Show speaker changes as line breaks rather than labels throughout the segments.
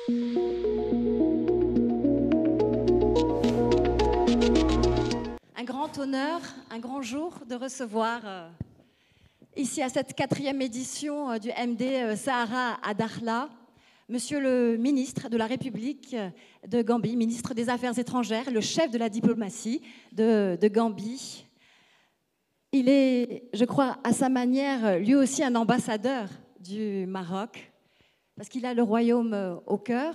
Un grand honneur, un grand jour de recevoir ici à cette 4e édition du MD Sahara à Dakhla, Monsieur le ministre de la République de Gambie, ministre des Affaires étrangères, le chef de la diplomatie de Gambie. Il est, je crois, à sa manière, lui aussi un ambassadeur du Maroc, parce qu'il a le royaume au cœur.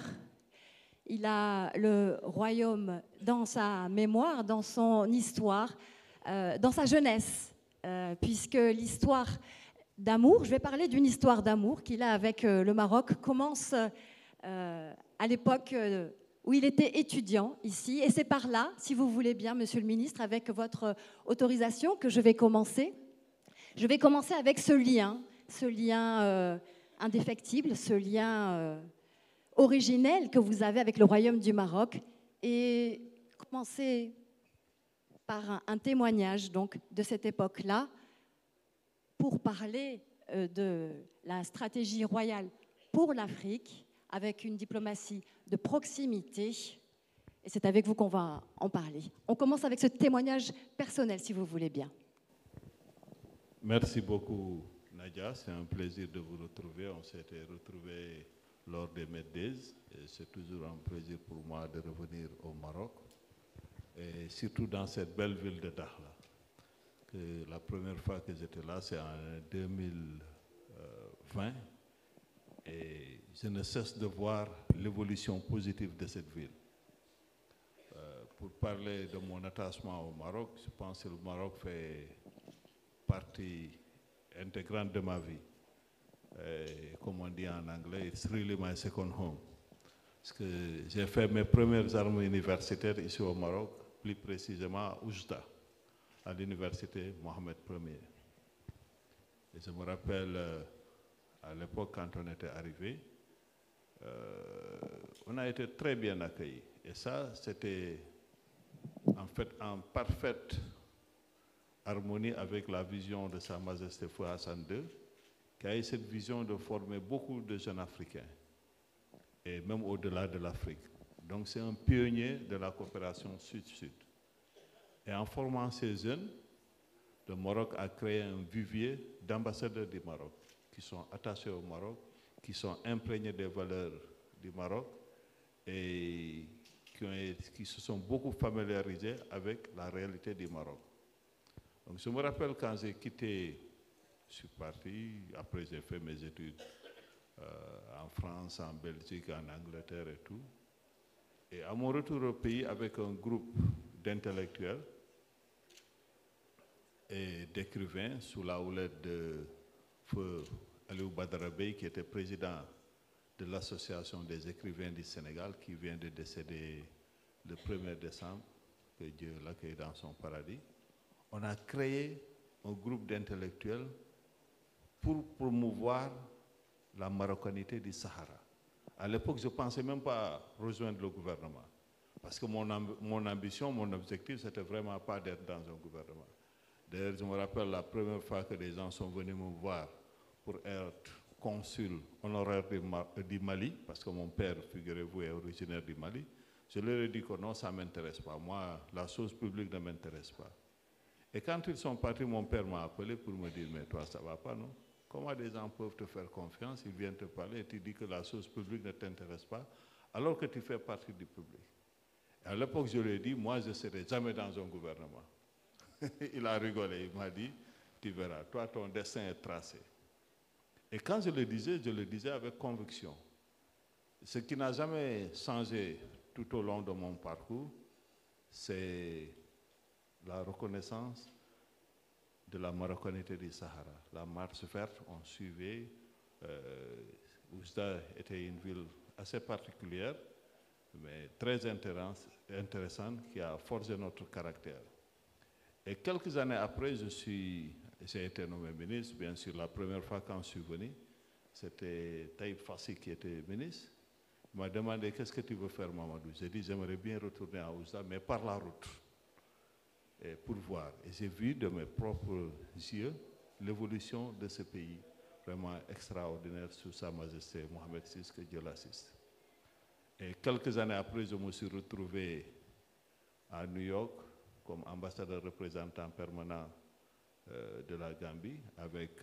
Il a le royaume dans sa mémoire, dans son histoire, dans sa jeunesse, puisque l'histoire d'amour, je vais parler d'une histoire d'amour qu'il a avec le Maroc, commence à l'époque où il était étudiant ici. Et c'est par là, si vous voulez bien, Monsieur le ministre, avec votre autorisation, que je vais commencer. Je vais commencer avec ce lien indéfectible, ce lien originel que vous avez avec le Royaume du Maroc, et commencer par un témoignage donc, de cette époque-là pour parler de la stratégie royale pour l'Afrique avec une diplomatie de proximité. Et c'est avec vous qu'on va en parler. On commence avec ce témoignage personnel, si vous voulez bien.
Merci beaucoup, Nadia. C'est un plaisir de vous retrouver. On s'était retrouvés lors des Meddays. C'est toujours un plaisir pour moi de revenir au Maroc, et surtout dans cette belle ville de Dakhla. La première fois que j'étais là, c'est en 2020, et je ne cesse de voir l'évolution positive de cette ville. Pour parler de mon attachement au Maroc, je pense que le Maroc fait partie intégrante de ma vie. Comme on dit en anglais, it's really my second home. Parce que j'ai fait mes premières armes universitaires ici au Maroc, plus précisément à Oujda, à l'université Mohamed Ier. Et je me rappelle, à l'époque, quand on était arrivé, on a été très bien accueillis. Et ça, c'était en fait en parfaite harmonie avec la vision de Sa Majesté Feu Hassan II, qui a eu cette vision de former beaucoup de jeunes Africains, et même au-delà de l'Afrique. Donc c'est un pionnier de la coopération sud-sud. Et en formant ces jeunes, le Maroc a créé un vivier d'ambassadeurs du Maroc, qui sont attachés au Maroc, qui sont imprégnés des valeurs du Maroc, et qui se sont beaucoup familiarisés avec la réalité du Maroc. Donc je me rappelle quand j'ai quitté, je suis parti, après j'ai fait mes études en France, en Belgique, en Angleterre et tout. Et à mon retour au pays, avec un groupe d'intellectuels et d'écrivains sous la houlette de Feu Aliou Badara Bey, qui était président de l'Association des écrivains du Sénégal, qui vient de décéder le 1er décembre, que Dieu l'accueille dans son paradis. On a créé un groupe d'intellectuels pour promouvoir la marocanité du Sahara. À l'époque, je ne pensais même pas rejoindre le gouvernement. Parce que mon ambition, mon objectif, c'était vraiment pas d'être dans un gouvernement. D'ailleurs, je me rappelle la première fois que des gens sont venus me voir pour être consul honoraire du Mali, parce que mon père, figurez-vous, est originaire du Mali. Je leur ai dit que non, ça ne m'intéresse pas. Moi, la chose publique ne m'intéresse pas. Et quand ils sont partis, mon père m'a appelé pour me dire, mais toi, ça ne va pas, non? Comment des gens peuvent te faire confiance, ils viennent te parler et tu dis que la chose publique ne t'intéresse pas, alors que tu fais partie du public. Et à l'époque, je lui ai dit, moi, je ne serai jamais dans un gouvernement. Il a rigolé, il m'a dit, tu verras, toi, ton destin est tracé. Et quand je le disais avec conviction. Ce qui n'a jamais changé tout au long de mon parcours, c'est la reconnaissance de la marocanité du Sahara. La marche verte, on suivait. Oujda était une ville assez particulière, mais très intéressante, qui a forgé notre caractère. Et quelques années après, j'ai été nommé ministre. Bien sûr, la première fois quand je suis venu, c'était Taïb Fassi qui était ministre. Il m'a demandé, qu'est-ce que tu veux faire, Mamadou? J'ai dit, j'aimerais bien retourner à Oujda, mais par la route. Et pour voir. Et j'ai vu de mes propres yeux l'évolution de ce pays, vraiment extraordinaire, sous Sa Majesté Mohamed VI, que Dieu l'assiste. Et quelques années après, je me suis retrouvé à New York comme ambassadeur représentant permanent de la Gambie avec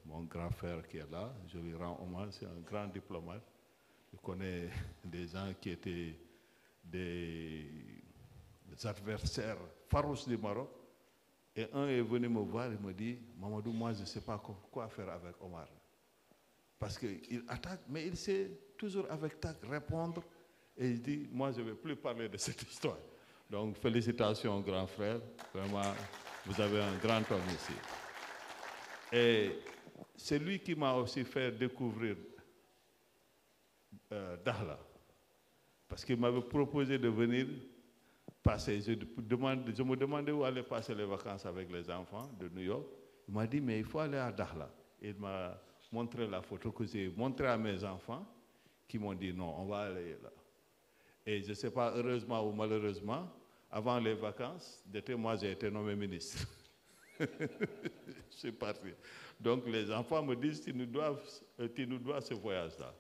mon grand frère qui est là. Je lui rends hommage, c'est un grand diplomate. Je connais des gens qui étaient des adversaires farouches du Maroc. Et un est venu me voir et me dit, Mamadou, moi je ne sais pas quoi faire avec Omar. Parce qu'il attaque, mais il sait toujours avec tact répondre. Et il dit, moi je ne vais plus parler de cette histoire. Donc félicitations grand frère, vraiment vous avez un grand homme ici. Et c'est lui qui m'a aussi fait découvrir Dakhla. Parce qu'il m'avait proposé de venir passer. Je me demandais où aller passer les vacances avec les enfants de New York. Il m'a dit, mais il faut aller à Dakhla. Il m'a montré la photo que j'ai montrée à mes enfants qui m'ont dit, non, on va aller là. Et je ne sais pas, heureusement ou malheureusement, avant les vacances d'été, moi j'ai été nommé ministre. Je suis parti. Donc les enfants me disent, tu nous dois ce voyage-là.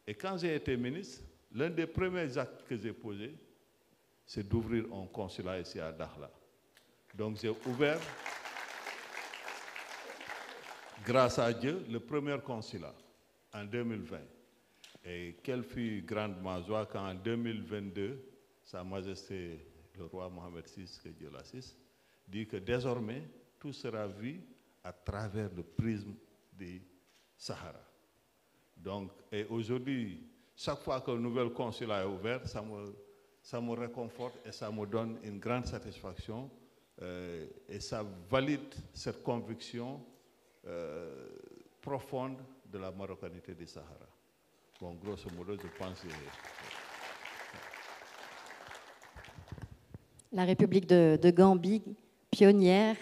Et quand j'ai été ministre, l'un des premiers actes que j'ai posés, c'est d'ouvrir un consulat ici à Dakhla. Donc j'ai ouvert, grâce à Dieu, le premier consulat en 2020. Et quelle fut grande ma joie quand en 2022, Sa Majesté le roi Mohamed VI, que Dieu l'assiste, dit que désormais, tout sera vu à travers le prisme du Sahara. Donc, et aujourd'hui, chaque fois qu'un nouvel consulat est ouvert, ça me réconforte et ça me donne une grande satisfaction et ça valide cette conviction profonde de la marocanité du Sahara. Bon, grosso modo, je pense que...
La République de Gambie, pionnière,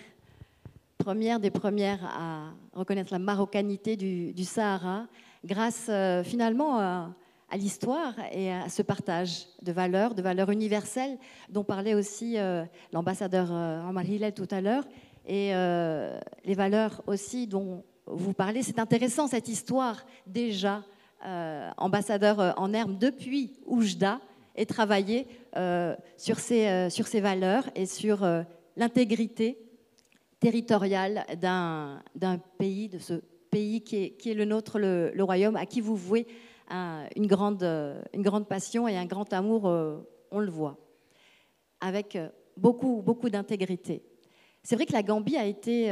première des premières à reconnaître la marocanité du Sahara, grâce finalement à l'histoire et à ce partage de valeurs universelles dont parlait aussi l'ambassadeur Omar Hillel tout à l'heure, et les valeurs aussi dont vous parlez. C'est intéressant cette histoire déjà, ambassadeur en herbe depuis Oujda, et travailler sur ces valeurs et sur l'intégrité territoriale d'un pays, de ce pays qui est le nôtre, le Royaume, à qui vous vouez une grande passion et un grand amour, on le voit, avec beaucoup d'intégrité. C'est vrai que la Gambie a été,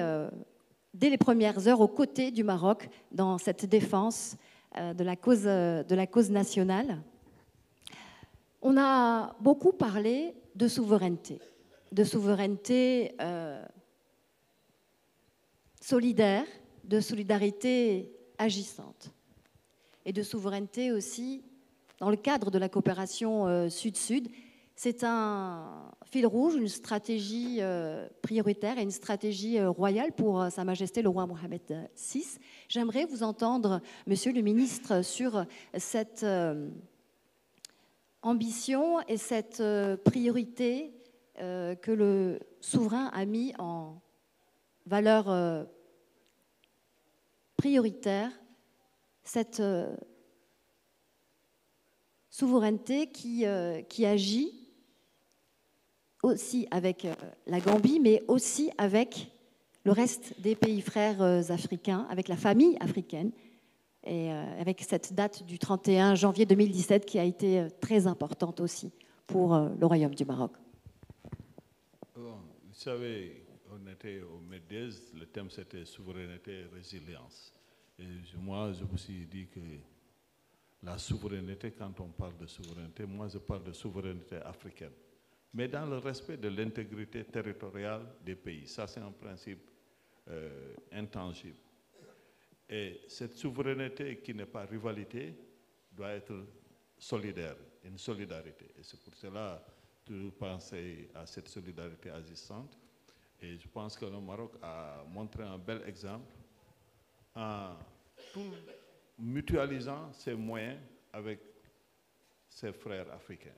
dès les premières heures, aux côtés du Maroc dans cette défense de la cause nationale. On a beaucoup parlé de souveraineté solidaire, de solidarité agissante et de souveraineté aussi dans le cadre de la coopération Sud-Sud. C'est un fil rouge, une stratégie prioritaire et une stratégie royale pour Sa Majesté le roi Mohamed VI. J'aimerais vous entendre, Monsieur le ministre, sur cette ambition et cette priorité que le souverain a mis en valeur prioritaire, cette souveraineté qui agit aussi avec la Gambie, mais aussi avec le reste des pays frères africains, avec la famille africaine, et avec cette date du 31 janvier 2017 qui a été très importante aussi pour le Royaume du Maroc.
Bon, vous savez, on était au MEDES, le thème c'était souveraineté et résilience. Et moi, je me suis dit que la souveraineté, quand on parle de souveraineté, moi je parle de souveraineté africaine, mais dans le respect de l'intégrité territoriale des pays. Ça, c'est un principe intangible. Et cette souveraineté qui n'est pas rivalité doit être solidaire, une solidarité. Et c'est pour cela que je pensais à cette solidarité agissante. Et je pense que le Maroc a montré un bel exemple en tout mutualisant ses moyens avec ses frères africains.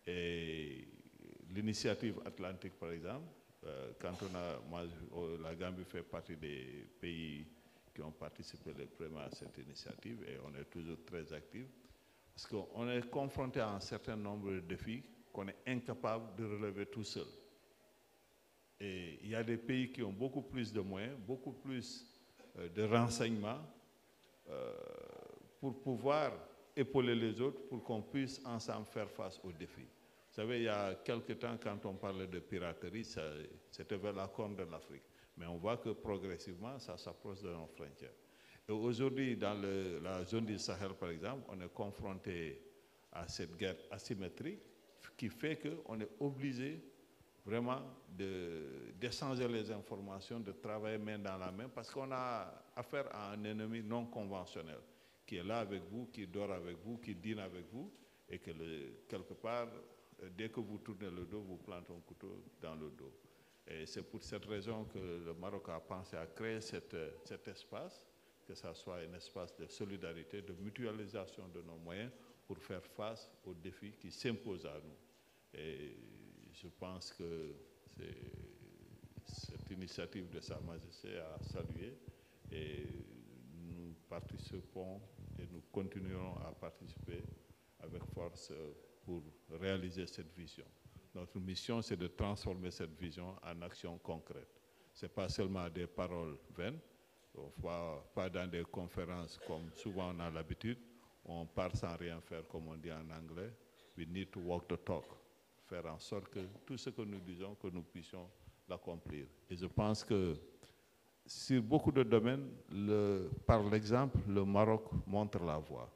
Et l'initiative atlantique, par exemple, quand la Gambie fait partie des pays qui ont participé les premiers à cette initiative et on est toujours très actifs. Parce qu'on est confronté à un certain nombre de défis qu'on est incapable de relever tout seul. Et il y a des pays qui ont beaucoup plus de moyens, beaucoup plus de renseignements pour pouvoir épauler les autres pour qu'on puisse ensemble faire face aux défis. Vous savez, il y a quelque temps, quand on parlait de piraterie, c'était vers la Corne de l'Afrique. Mais on voit que progressivement, ça s'approche de nos frontières. Et aujourd'hui, dans la zone du Sahel, par exemple, on est confronté à cette guerre asymétrique qui fait qu'on est obligé vraiment d'échanger les informations, de travailler main dans la main, parce qu'on a affaire à un ennemi non conventionnel, qui est là avec vous, qui dort avec vous, qui dîne avec vous, et que quelque part, dès que vous tournez le dos, vous plantez un couteau dans le dos. Et c'est pour cette raison que le Maroc a pensé à créer cet espace, que ça soit un espace de solidarité, de mutualisation de nos moyens pour faire face aux défis qui s'imposent à nous. Et je pense que cette initiative de Sa Majesté à saluer et nous participons et nous continuerons à participer avec force pour réaliser cette vision. Notre mission, c'est de transformer cette vision en action concrète. Ce n'est pas seulement des paroles vaines, pas dans des conférences comme souvent on a l'habitude, on part sans rien faire comme on dit en anglais. We need to walk the talk. Faire en sorte que tout ce que nous disons, que nous puissions l'accomplir. Et je pense que sur beaucoup de domaines, par l'exemple, le Maroc montre la voie.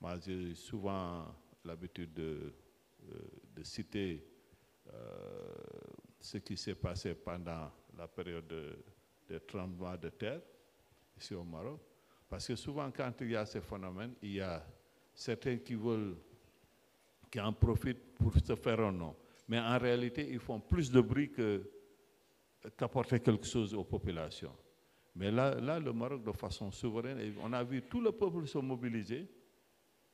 Moi, j'ai souvent l'habitude de citer ce qui s'est passé pendant la période des tremblements de terre ici au Maroc. Parce que souvent, quand il y a ces phénomènes, il y a certains qui en profitent pour se faire un nom. Mais en réalité, ils font plus de bruit qu'apporter quelque chose aux populations. Mais là, le Maroc, de façon souveraine, on a vu tout le peuple se mobiliser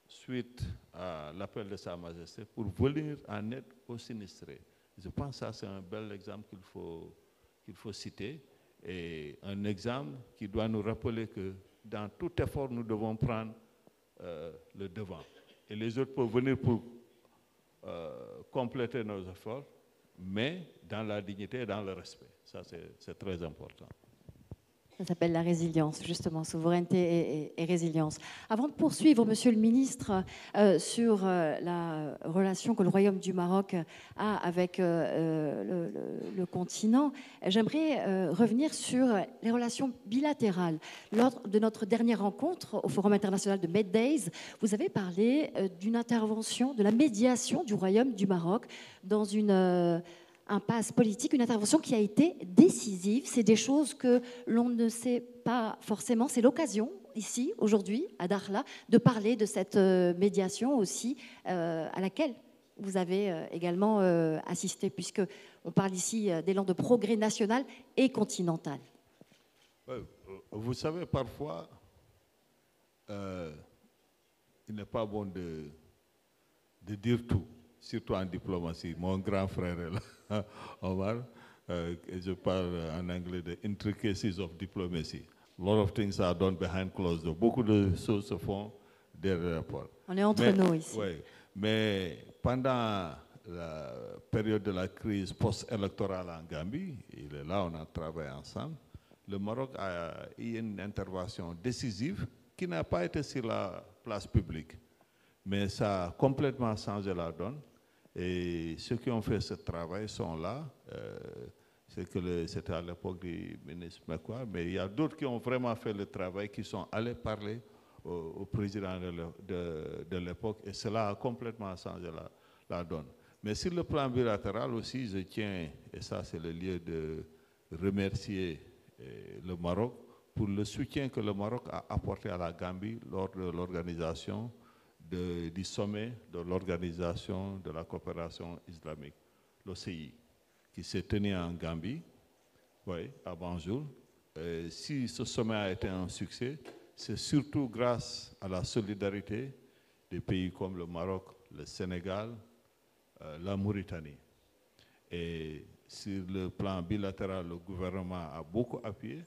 suite à l'appel de Sa Majesté pour venir en aide aux sinistrés. Je pense que ça, c'est un bel exemple qu'il faut citer et un exemple qui doit nous rappeler que dans tout effort, nous devons prendre le devant. Et les autres peuvent venir pour compléter nos efforts, mais dans la dignité et dans le respect. Ça, c'est très important.
Ça s'appelle la résilience, justement, souveraineté et résilience. Avant de poursuivre, Monsieur le Ministre, sur la relation que le Royaume du Maroc a avec le continent, j'aimerais revenir sur les relations bilatérales. Lors de notre dernière rencontre au Forum international de Meddays, vous avez parlé d'une intervention, de la médiation du Royaume du Maroc dans une impasse politique, une intervention qui a été décisive. C'est des choses que l'on ne sait pas forcément. C'est l'occasion, ici, aujourd'hui, à Dakhla, de parler de cette médiation aussi, à laquelle vous avez également assisté, puisqu'on parle ici d'élan de progrès national et continental.
Vous savez, parfois, il n'est pas bon de dire tout, surtout en diplomatie. Mon grand frère est là, Omar, et je parle en anglais de intricacies of diplomacy. A lot of things are done behind closed doors. Beaucoup de choses se font derrière la porte.
On est entre nous ici.
Oui, mais pendant la période de la crise post-électorale en Gambie, il est là, on a travaillé ensemble, le Maroc a eu une intervention décisive qui n'a pas été sur la place publique. Mais ça a complètement changé la donne. Et ceux qui ont fait ce travail sont là. C'était à l'époque du ministre Mekwa, mais il y a d'autres qui ont vraiment fait le travail, qui sont allés parler au président de l'époque, et cela a complètement changé la donne. Mais sur le plan bilatéral aussi, je tiens, et ça c'est le lieu de remercier le Maroc pour le soutien que le Maroc a apporté à la Gambie lors de l'organisation du sommet de l'Organisation de la coopération islamique, l'OCI, qui s'est tenu en Gambie, à Banjul. Si ce sommet a été un succès, c'est surtout grâce à la solidarité des pays comme le Maroc, le Sénégal, la Mauritanie. Et sur le plan bilatéral, le gouvernement a beaucoup appuyé.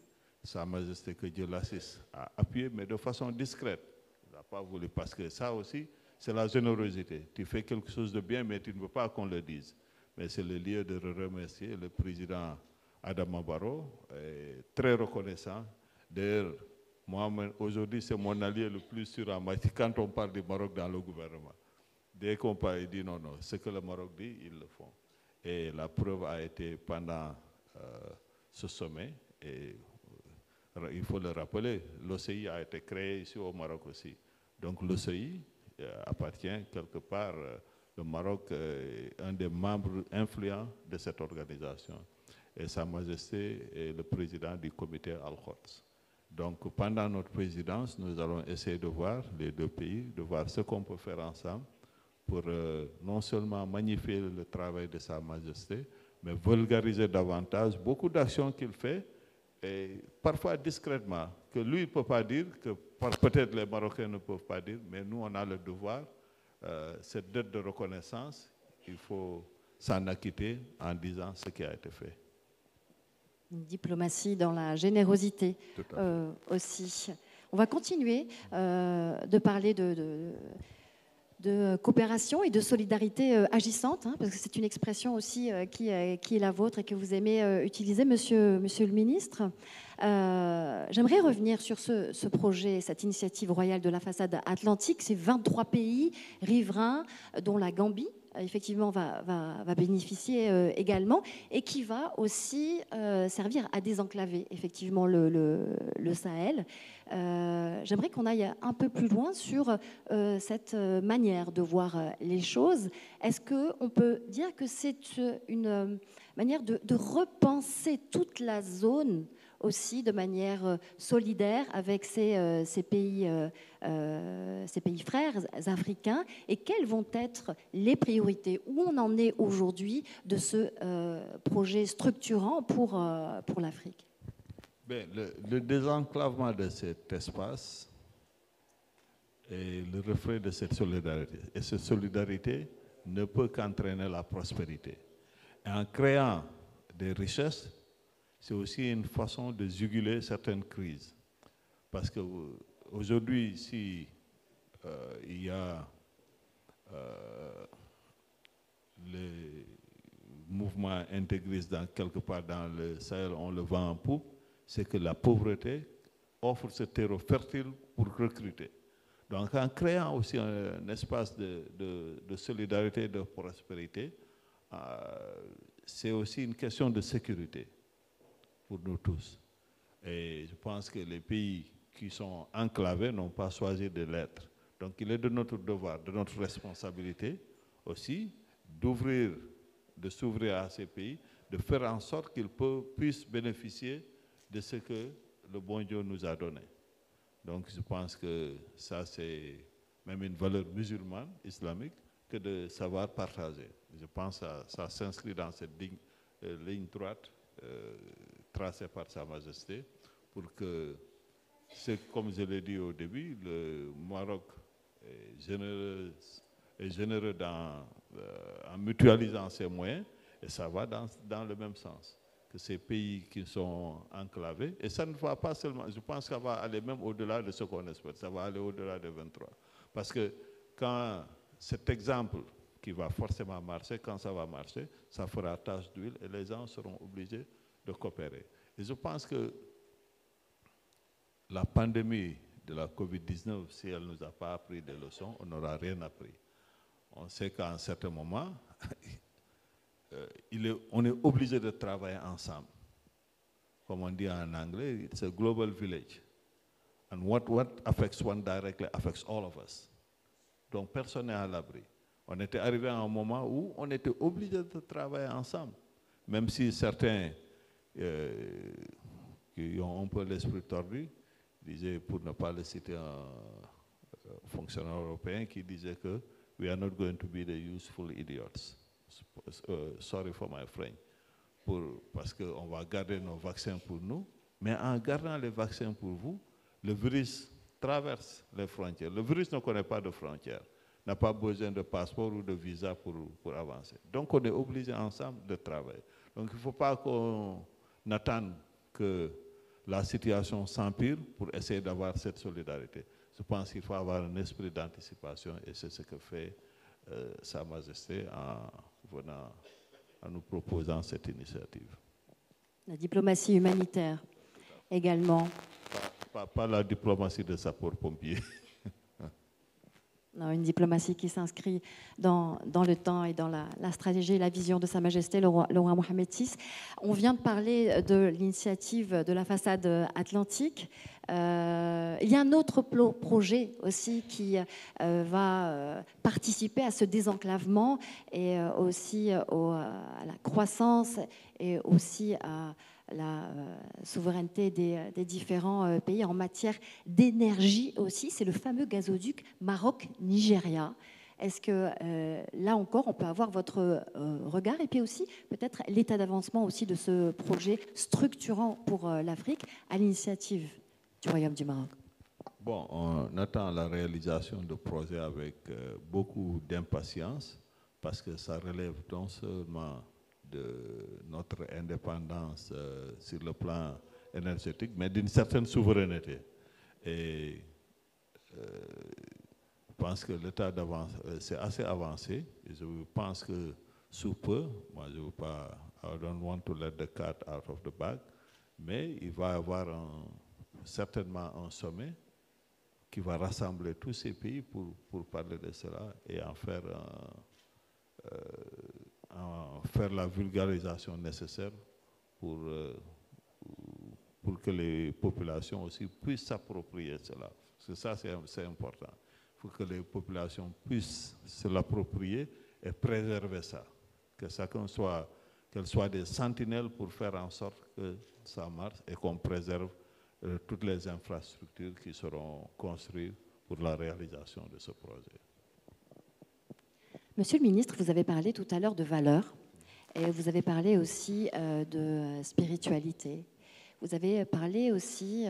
Sa Majesté, que Dieu l'assiste, a appuyé, mais de façon discrète. Il n'a pas voulu, parce que ça aussi, c'est la générosité. Tu fais quelque chose de bien, mais tu ne veux pas qu'on le dise. Mais c'est le lieu de remercier le président Adama Barrow, très reconnaissant. D'ailleurs, moi, aujourd'hui, c'est mon allié le plus sûr en matière quand on parle du Maroc dans le gouvernement. Dès qu'on parle, il dit non, non, ce que le Maroc dit, ils le font. Et la preuve a été pendant ce sommet, et il faut le rappeler, l'OCI a été créé ici au Maroc aussi. Donc l'OCI appartient quelque part, le Maroc est un des membres influents de cette organisation. Et Sa Majesté est le président du comité Al-Quds. Donc pendant notre présidence, nous allons essayer de voir les deux pays, de voir ce qu'on peut faire ensemble pour non seulement magnifier le travail de Sa Majesté, mais vulgariser davantage beaucoup d'actions qu'il fait, et parfois discrètement, que lui ne peut pas dire, que peut-être les Marocains ne peuvent pas dire, mais nous on a le devoir, cette dette de reconnaissance, il faut s'en acquitter en disant ce qui a été fait.
Une diplomatie dans la générosité aussi. On va continuer de parler de coopération et de solidarité agissante, hein, parce que c'est une expression aussi qui est la vôtre et que vous aimez utiliser, monsieur le ministre. J'aimerais revenir sur ce projet, cette initiative royale de la façade atlantique. C'est 23 pays riverains, dont la Gambie, effectivement, va bénéficier également, et qui va aussi servir à désenclaver, effectivement, le Sahel. J'aimerais qu'on aille un peu plus loin sur cette manière de voir les choses. Est-ce qu'on peut dire que c'est une manière de repenser toute la zone aussi de manière solidaire avec ces pays frères africains, et quelles vont être les priorités, où on en est aujourd'hui de ce projet structurant pour l'Afrique?
Bien, le désenclavement de cet espace est le reflet de cette solidarité. Et cette solidarité ne peut qu'entraîner la prospérité. Et en créant des richesses, c'est aussi une façon de juguler certaines crises. Parce qu'aujourd'hui, si il y a les mouvements intégristes quelque part dans le Sahel, on le vend en poupe, c'est que la pauvreté offre ce terreau fertile pour recruter. Donc en créant aussi un espace de solidarité et de prospérité, c'est aussi une question de sécurité pour nous tous. Et je pense que les pays qui sont enclavés n'ont pas choisi de l'être. Donc il est de notre devoir, de notre responsabilité aussi, de s'ouvrir à ces pays, de faire en sorte qu'ils puissent bénéficier de ce que le bon Dieu nous a donné. Donc je pense que ça c'est même une valeur musulmane, islamique, que de savoir partager. Je pense que ça s'inscrit dans cette ligne droite tracée par Sa Majesté pour que, comme je l'ai dit au début, le Maroc est généreux en mutualisant ses moyens, et ça va dans le même sens que ces pays qui sont enclavés. Et ça ne va pas seulement, je pense que ça va aller même au-delà de ce qu'on espère, ça va aller au-delà de 23. Parce que quand cet exemple qui va forcément marcher, quand ça va marcher, ça fera tache d'huile et les gens seront obligés de coopérer. Et je pense que la pandémie de la COVID-19, si elle ne nous a pas appris des leçons, on n'aura rien appris. On sait qu'à un certain moment, on est obligé de travailler ensemble. Comme on dit en anglais, it's a global village. And what affects one directly affects all of us. Donc personne n'est à l'abri. On était arrivé à un moment où on était obligé de travailler ensemble. Même si certains qui ont un peu l'esprit tordu disaient, pour ne pas le citer, un fonctionnaire européen qui disait que we are not going to be the useful idiots. Sorry for my French. Parce qu'on va garder nos vaccins pour nous, mais en gardant les vaccins pour vous, le virus traverse les frontières. Le virus ne connaît pas de frontières, n'a pas besoin de passeport ou de visa pour avancer. Donc on est obligé ensemble de travailler. Donc il ne faut pas qu'on attende que la situation s'empire pour essayer d'avoir cette solidarité. je pense qu'il faut avoir un esprit d'anticipation et c'est ce que fait Sa Majesté en venant, en nous proposant cette initiative.
La diplomatie humanitaire également.
Pas la diplomatie de sapeurs-pompiers.
Non, une diplomatie qui s'inscrit dans le temps et dans la stratégie et la vision de Sa Majesté, le roi Mohamed VI. On vient de parler de l'initiative de la façade atlantique. Il y a un autre projet aussi qui va participer à ce désenclavement et aussi à la croissance et aussi à la souveraineté des différents pays en matière d'énergie aussi. C'est le fameux gazoduc Maroc-Nigeria. Est-ce que là encore, on peut avoir votre regard et puis aussi peut-être l'état d'avancement aussi de ce projet structurant pour l'Afrique à l'initiative du Royaume du Maroc?
Bon, on attend la réalisation de projets avec beaucoup d'impatience parce que ça relève non seulement de notre indépendance sur le plan énergétique, mais d'une certaine souveraineté. Et je pense que l'état d'avance, c'est assez avancé. Et je pense que sous peu, moi je ne veux pas, I don't want to let the cat out of the bag, mais il va y avoir certainement un sommet qui va rassembler tous ces pays pour parler de cela et en faire la vulgarisation nécessaire pour que les populations aussi puissent s'approprier cela. Parce que ça, c'est important. Il faut que les populations puissent se l'approprier et préserver ça. Que chacun qu'elles soient des sentinelles pour faire en sorte que ça marche et qu'on préserve toutes les infrastructures qui seront construites pour la réalisation de ce projet.
Monsieur le ministre, vous avez parlé tout à l'heure de valeurs et vous avez parlé aussi de spiritualité. Vous avez parlé aussi,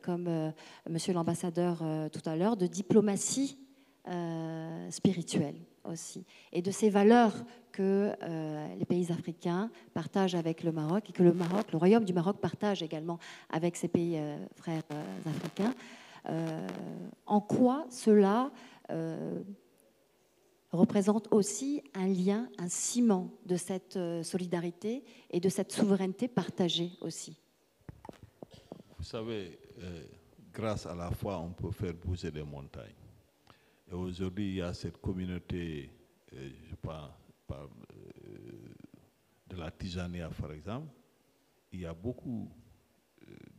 comme monsieur l'ambassadeur tout à l'heure, de diplomatie spirituelle aussi et de ces valeurs que les pays africains partagent avec le Maroc et que le Royaume du Maroc partage également avec ses pays frères africains. En quoi cela représente aussi un lien, un ciment de cette solidarité et de cette souveraineté partagée aussi?
Vous savez, grâce à la foi, on peut faire bouger des montagnes. Et aujourd'hui, il y a cette communauté, je pense, de la Tijania, par exemple. Il y a beaucoup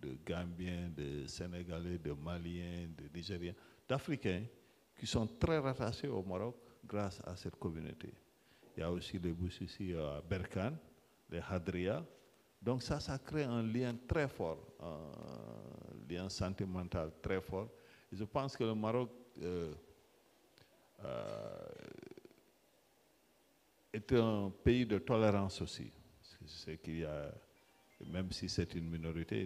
de Gambiens, de Sénégalais, de Maliens, de Nigériens, d'Africains qui sont très rattachés au Maroc grâce à cette communauté. Il y a aussi les Boussissi à Berkane, les Hadria. Donc ça crée un lien très fort, un lien sentimental très fort. Et je pense que le Maroc est un pays de tolérance aussi. C'est qu'il y a, même si c'est une minorité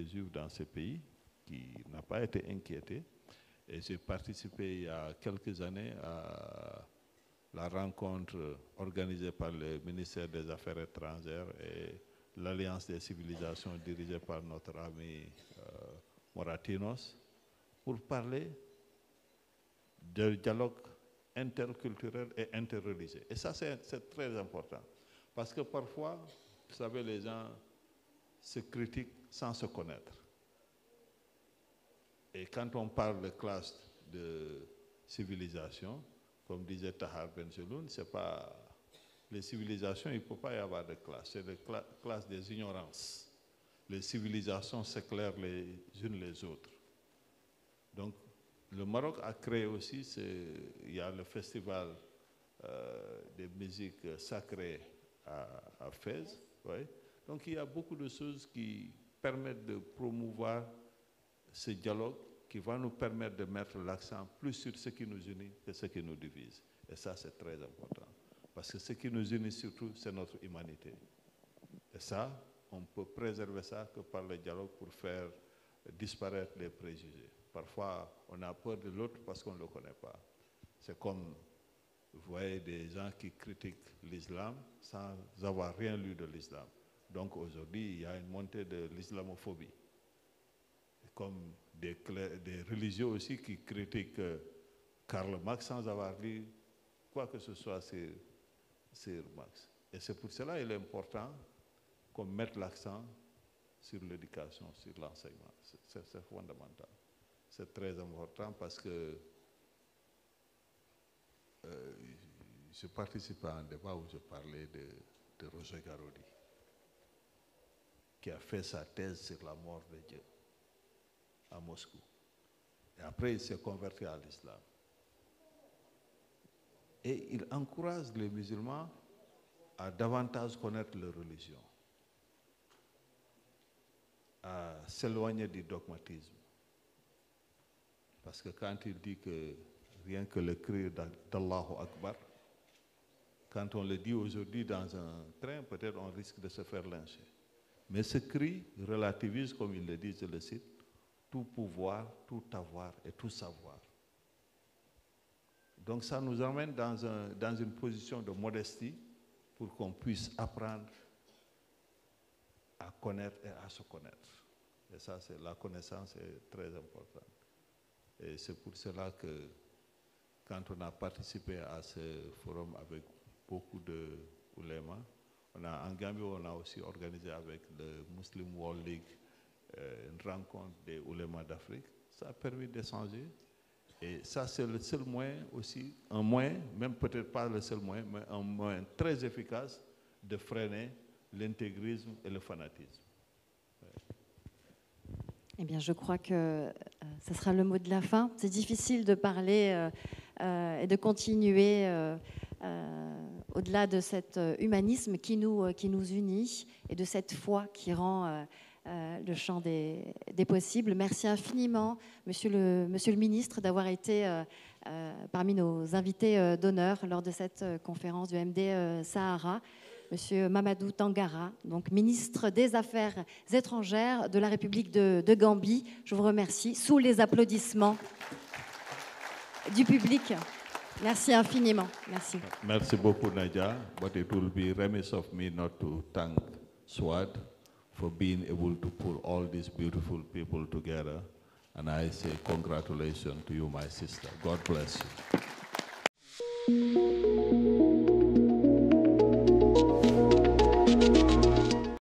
juive dans ce pays qui n'a pas été inquiétée. Et j'ai participé il y a quelques années à la rencontre organisée par le ministère des Affaires étrangères et l'Alliance des civilisations dirigée par notre ami Moratinos pour parler de dialogue interculturel et interreligieux. Et ça, c'est très important. Parce que parfois, vous savez, les gens se critiquent sans se connaître. Et quand on parle de classe de civilisation, comme disait Tahar Ben Jelloun, c'est pas les civilisations, il ne peut pas y avoir de classe. C'est la classe des ignorances. Les civilisations s'éclairent les unes les autres. Donc, le Maroc a créé aussi, il y a le festival des musiques sacrées à Fès. Ouais. Donc, il y a beaucoup de choses qui permettent de promouvoir ce dialogue qui va nous permettre de mettre l'accent plus sur ce qui nous unit que ce qui nous divise. Et ça, c'est très important. Parce que ce qui nous unit surtout, c'est notre humanité. Et ça, on peut préserver ça que par le dialogue pour faire disparaître les préjugés. Parfois, on a peur de l'autre parce qu'on ne le connaît pas. C'est comme, vous voyez, des gens qui critiquent l'islam sans avoir rien lu de l'islam. Donc aujourd'hui, il y a une montée de l'islamophobie. comme des religieux aussi qui critiquent Karl Marx sans avoir lu quoi que ce soit sur Marx. Et c'est pour cela qu'il est important qu'on mette l'accent sur l'éducation, sur l'enseignement. C'est fondamental. C'est très important parce que je participais à un débat où je parlais de Roger Garaudy, qui a fait sa thèse sur la mort de Dieu à Moscou. Et après, il s'est converti à l'islam. Et il encourage les musulmans à davantage connaître leur religion, à s'éloigner du dogmatisme. Parce que quand il dit que rien que le cri d'Allahu Akbar, quand on le dit aujourd'hui dans un train, peut-être on risque de se faire lyncher. Mais ce cri relativise, comme il le dit, je le cite, tout pouvoir, tout avoir et tout savoir. Donc ça nous emmène dans une position de modestie pour qu'on puisse apprendre à connaître et à se connaître. Et ça, la connaissance est très importante. Et c'est pour cela que quand on a participé à ce forum avec beaucoup de oulémas, en Gambie, on a aussi organisé avec le Muslim World League une rencontre des oulémas d'Afrique. Ça a permis d'échanger. Et ça, c'est le seul moyen aussi, un moyen, même peut-être pas le seul moyen, mais un moyen très efficace de freiner l'intégrisme et le fanatisme.
Eh bien, je crois que ce sera le mot de la fin. C'est difficile de parler et de continuer au-delà de cet humanisme qui nous unit et de cette foi qui rend le champ des possibles. Merci infiniment, Monsieur le ministre, d'avoir été parmi nos invités d'honneur lors de cette conférence du MD Sahara. Monsieur Mamadou Tangara, donc ministre des Affaires étrangères de la République de Gambie. Je vous remercie sous les applaudissements du public. Merci infiniment. Merci.
Merci beaucoup, Nadia. But it will be remiss of me not to thank SWAD for being able to pull all these beautiful people together. And I say congratulations to you, my sister. God bless you.